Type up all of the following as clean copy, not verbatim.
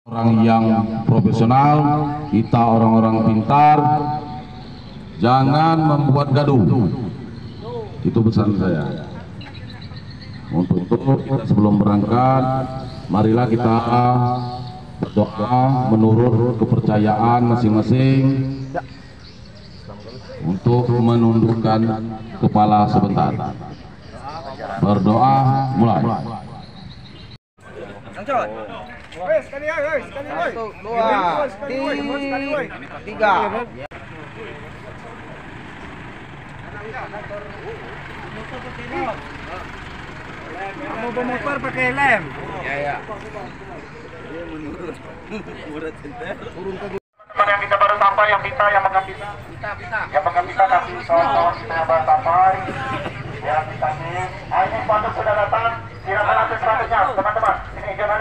Orang yang profesional, kita orang-orang pintar, jangan membuat gaduh. Itu pesan saya. Untuk itu kita sebelum berangkat, marilah kita berdoa menurut kepercayaan masing-masing untuk menundukkan kepala sebentar. Berdoa mulai. Sekali, satu, dua, tiga. Kamu bermotor pakai lem. Ya. Yang bisa baru sampai, yang bisa mengambil kasih soal sahabat sampai. Yang bisa nih, ini panduk sudah datang. Silakan akses statusnya, teman-teman. Ini jangan.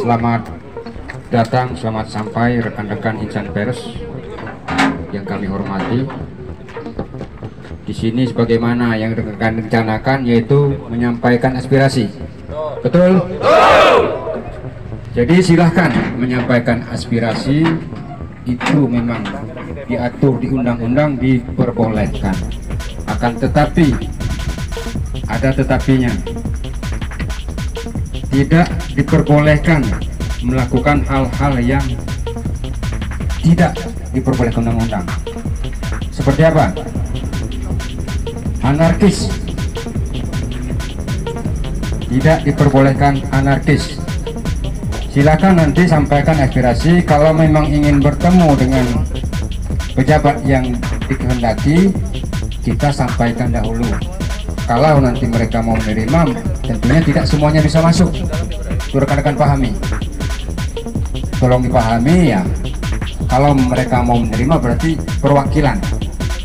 Selamat datang, selamat sampai rekan-rekan insan pers yang kami hormati. Di sini sebagaimana yang rekan rencanakan, yaitu menyampaikan aspirasi. Betul? Jadi silahkan menyampaikan aspirasi, itu memang diatur di undang-undang, diperbolehkan. Akan tetapi ada tetapinya. Tidak diperbolehkan melakukan hal-hal yang tidak diperbolehkan undang-undang. Seperti apa? Anarkis. Tidak diperbolehkan anarkis. Silakan nanti sampaikan aspirasi. Kalau memang ingin bertemu dengan pejabat yang dikehendaki, kita sampaikan dahulu. Kalau nanti mereka mau menerima, tentunya tidak semuanya bisa masuk. Itu rekan-rekan pahami. Tolong dipahami ya. Kalau mereka mau menerima berarti perwakilan.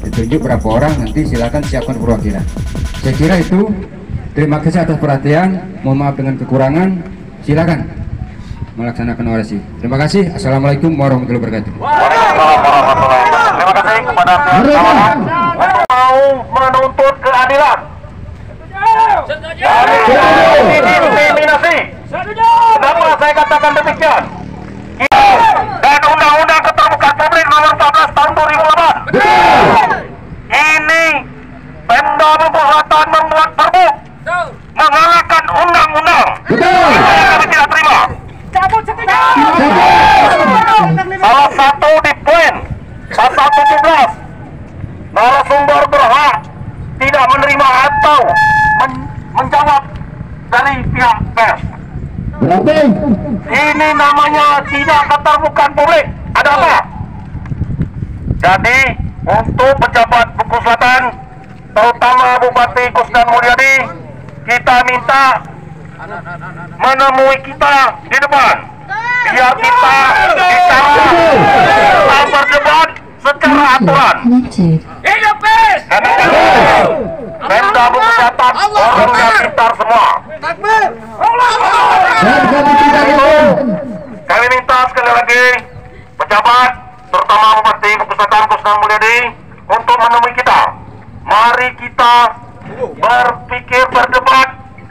Ditunjuk berapa orang, nanti silakan siapkan perwakilan. Saya kira itu. Terima kasih atas perhatian. Mohon maaf dengan kekurangan. Silakan melaksanakan orasi. Terima kasih. Assalamualaikum warahmatullahi wabarakatuh. Waalaikumsalam warahmatullahi wabarakatuh. Terima kasih kepada mau menuntut keadilan. Diskriminasi. Kenapa saya katakan demikian? Dan Undang-Undang Keterbukaan Publik Nomor 14 Tahun 2008. Ini Pemda Bogor Selatan membuat perbu mengalahkan undang-undang. Kami tidak terima. Salah satu di poin 117, narasumber berhak mau menjawab dari pihak pers. Berarti Ini namanya tidak keterbukaan publik. Ada apa? Jadi untuk pejabat Buku Selatan, terutama Bupati Kusnan Mulyadi, kita minta menemui kita di depan. Biar kita berdebat secara aturan. Hidup pes! Pemda Buku Selatan orangnya pintar semua. Kami minta sekali lagi pejabat, terutama Bupati Buku Selatan Kusnan Mulyadi, untuk menemui kita. Mari kita berpikir, berdebat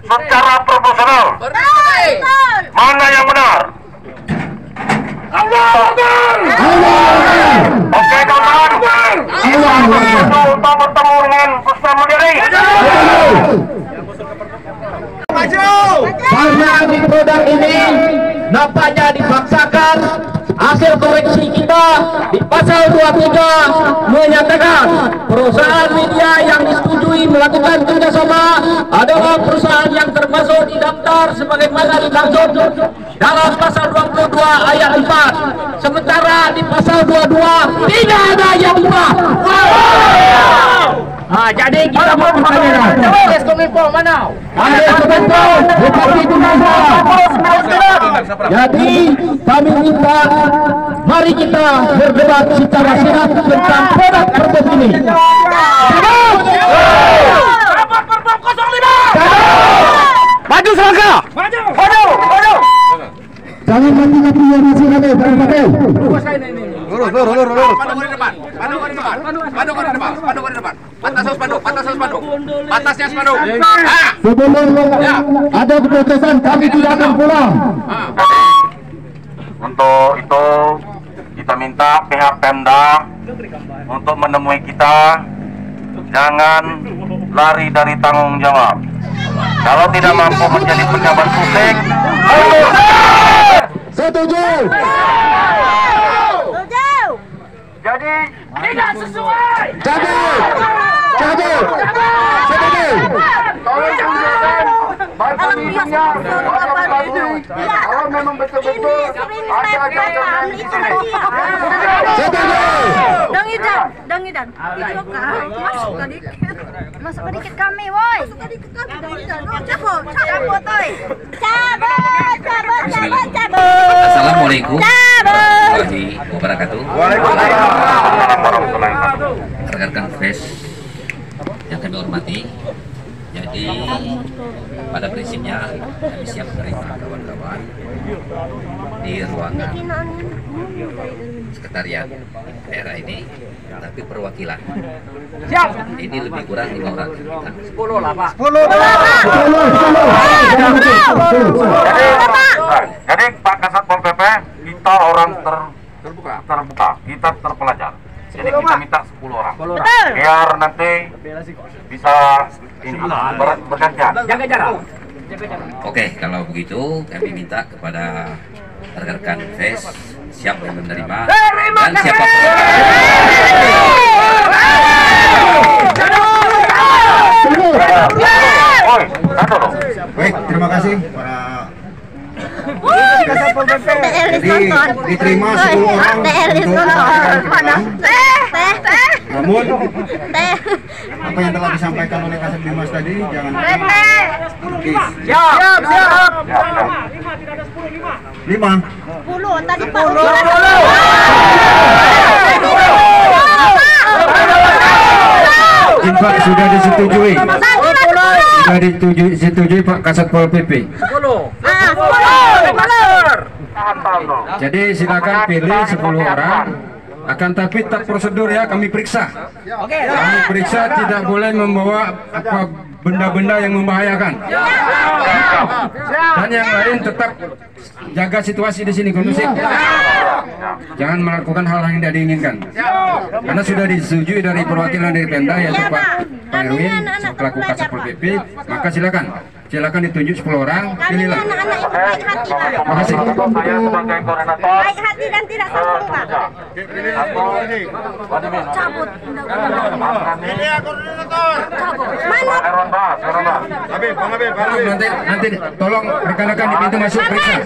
secara profesional. Mana yang benar? Oke kawan-kawan, untuk bertemu dengan Kusnan Mulyadi. Karena di produk ini nampaknya dipaksakan. Hasil koreksi kita di pasal 23 menyatakan perusahaan media yang disetujui melakukan kerjasama adalah perusahaan yang termasuk di daftar sebagaimana dimaksud dalam pasal 22 ayat 4. Sementara di pasal 22 tidak ada ayat 4. Jadi kita mau bertanya, Kominfo mana? Kominfo, Bupati Tunasa. Jadi kami minta, mari kita berdebat secara sehat tentang produk Perpres ini. Maju selangkah. Maju. Jangan mati-mati yang masih kami berpakai. Lurus. Panduk di depan. Batasnya spanduk. Sebelum ada keputusan kami tidak akan pulang. Untuk itu kita minta pihak Pemda untuk menemui kita. Jangan lari dari tanggung jawab. Kalau tidak mampu menjadi pejabat publik, Setuju. jadi Tidak sesuai. Cabut. Setuju. tolong tunjukkan baca media, baca publik. Kalau memang betul-betul ada jaminan di sini. Setuju. Dang Idan. Masuk ke dikit kami, woi. Cabut, woi. Cabut. Assalamualaikum warahmatullahi wabarakatuh. Waalaikumsalam warahmatullahi wabarakatuh. Rekan-rekan FES yang kami hormati, jadi pada prinsipnya kami siap menerima kawan-kawan di ruangan sekretariat daerah ini, tapi perwakilan ini lebih kurang 5 orang kita. 10 lah, Pak. Jadi Pak Kasat Pol PP, kita orang terbuka, kita terpelajar. Jadi kita minta 10 orang. Biar nanti bisa ini bergantian. Jaga jarak. Oke, kalau begitu kami minta kepada rekan-rekan FES siap yang menerima dan siapa Baik, terima kasih para jadi diterima 10 orang namun apa yang telah disampaikan oleh Kasat Bimas tadi jangan Siap. 5 10 tadi Pak. infak sudah disetujui Pak Kasat Pol PP. 10. Jadi silakan pilih 10 orang. Akan tapi tak prosedur ya, kami periksa. Kami periksa tidak boleh membawa apa benda-benda yang membahayakan. Dan yang lain tetap jaga situasi di sini kondusif. Jangan melakukan hal yang tidak diinginkan. Karena sudah disetujui dari perwakilan dari Pemda yaitu Pak Erwin selaku Kasat Pol PP, maka silakan ditunjuk 10 orang, pilihlah. Anak-anak itu baik hati, Pak. Terima kasih. Saya sebagai koordinator. Baik hati dan tidak sombong, Pak. Cabut. Mana? Nanti tolong rekan-rekan di pintu masuk periksa.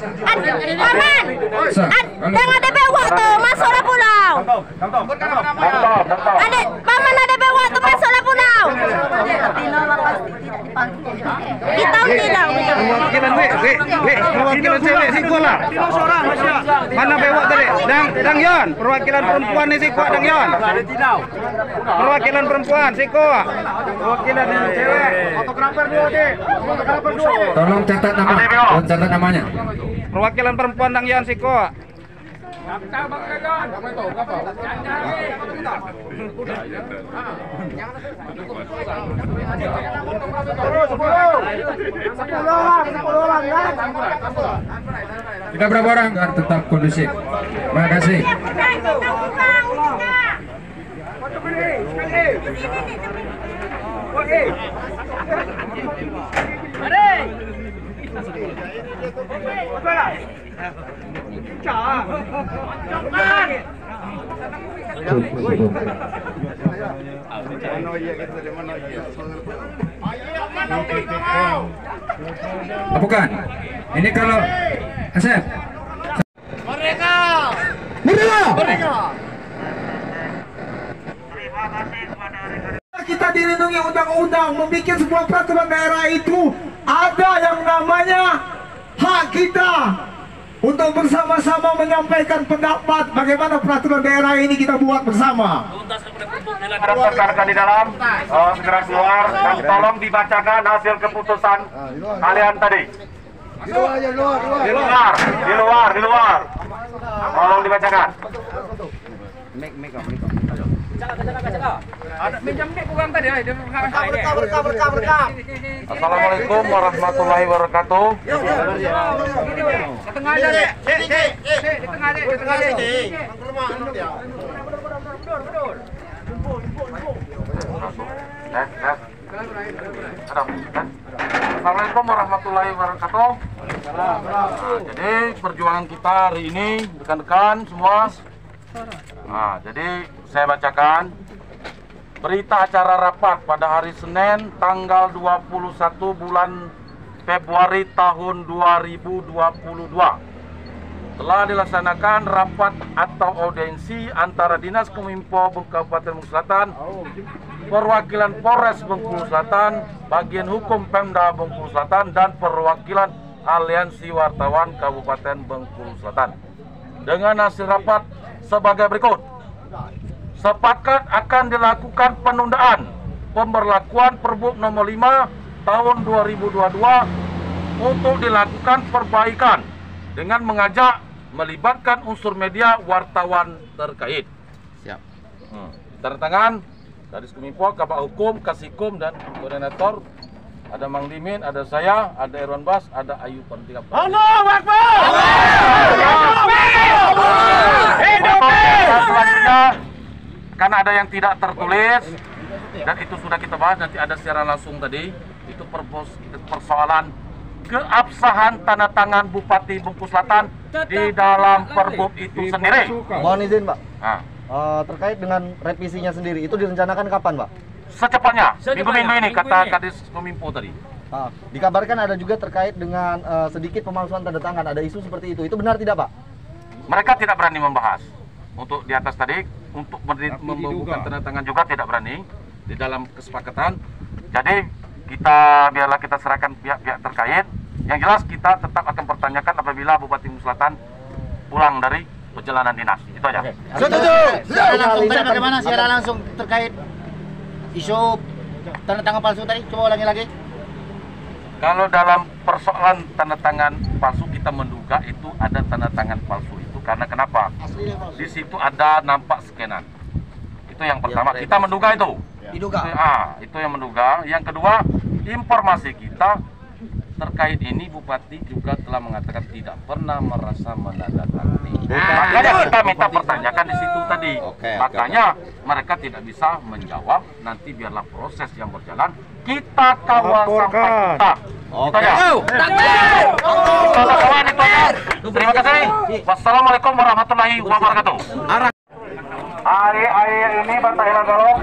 Paman, dengan ada waktu masuklah pulau. Paman ada waktu masuklah pulau. Kita tidak. Perwakilan cewek si Kuala. Mana bewak tadi? Dang Yon, perwakilan perempuan ni si Kuat Dang Yon. Perwakilan perempuan si Kuat. Perwakilan cewek. Fotografer dua deh. Fotografer dua. Tolong catat namanya. Perwakilan perempuan Dang Yon si Kuat. Kita berapa orang? Agar tetap kondusif. Terima kasih. Bukan. Ini kalau Asep. Merdeka! Kita dilindungi undang-undang, membuat sebuah peraturan daerah itu ada yang namanya hak kita untuk bersama-sama menyampaikan pendapat bagaimana peraturan daerah ini kita buat bersama. Rekan-rekan di dalam segera keluar dan tolong dibacakan hasil keputusan kalian tadi. Di luar. Tolong dibacakan. Assalamualaikum warahmatullahi wabarakatuh. Assalamualaikum warahmatullahi wabarakatuh. Jadi perjuangan kita hari ini rekan-rekan semua. Jadi saya bacakan berita acara rapat pada hari Senin tanggal 21 bulan Februari tahun 2022. Telah dilaksanakan rapat atau audiensi antara Dinas Kominfo Kabupaten Bengkulu Selatan, perwakilan Polres Bengkulu Selatan, bagian hukum Pemda Bengkulu Selatan, dan perwakilan Aliansi Wartawan Kabupaten Bengkulu Selatan. Dengan hasil rapat sebagai berikut. Sepakat akan dilakukan penundaan pemberlakuan Perbup nomor 5 tahun 2022 untuk dilakukan perbaikan dengan mengajak melibatkan unsur media wartawan terkait. Siap. Tanda tangan dari Kominfo, Kabak Hukum, Kasikum, dan Koordinator. Ada Mang Dimin, ada saya, ada Irwan Bas, ada Ayu Pertiga. Allahu Akbar! Selanjutnya, karena ada yang tidak tertulis dan itu sudah kita bahas, nanti ada secara langsung tadi. Itu persoalan keabsahan tanda tangan Bupati Bengkulu Selatan di dalam Perbup itu sendiri. Mohon izin, Pak. Terkait dengan revisinya sendiri, itu direncanakan kapan, Pak? Secepatnya, minggu-minggu ini, kata Kadis Kominfo tadi. Dikabarkan ada juga terkait dengan sedikit pemalsuan tanda tangan, ada isu seperti itu. Itu benar tidak, Pak? Mereka tidak berani membahas. Untuk di atas tadi, untuk membubuhkan tanda tangan juga tidak berani di dalam kesepakatan. Jadi biarlah kita serahkan pihak-pihak terkait. Yang jelas kita tetap akan pertanyakan apabila Bupati Bengkulu Selatan pulang dari perjalanan dinas. Itu aja. Setuju. Bagaimana secara langsung terkait isu tanda tangan palsu tadi? Coba ulangi lagi. Kalau dalam persoalan tanda tangan palsu, kita menduga itu ada tanda tangan palsu itu karena kenapa? Di situ ada nampak scanan. Itu yang pertama. Kita menduga itu. Diduga. Itu yang menduga. Yang kedua, informasi kita terkait ini Bupati juga telah mengatakan tidak pernah merasa menandatangani. Makanya kita minta pertanyakan di situ tadi. Makanya mereka tidak bisa menjawab. Nanti biarlah proses yang berjalan. Kita kawal sampai kita. Terima kasih. Wassalamualaikum warahmatullahi wabarakatuh. Hari ini Bapak Ilang Golong,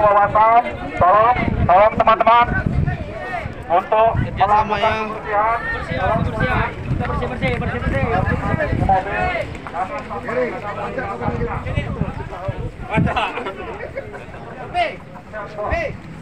tolong teman-teman untuk kerjasama yang bersih.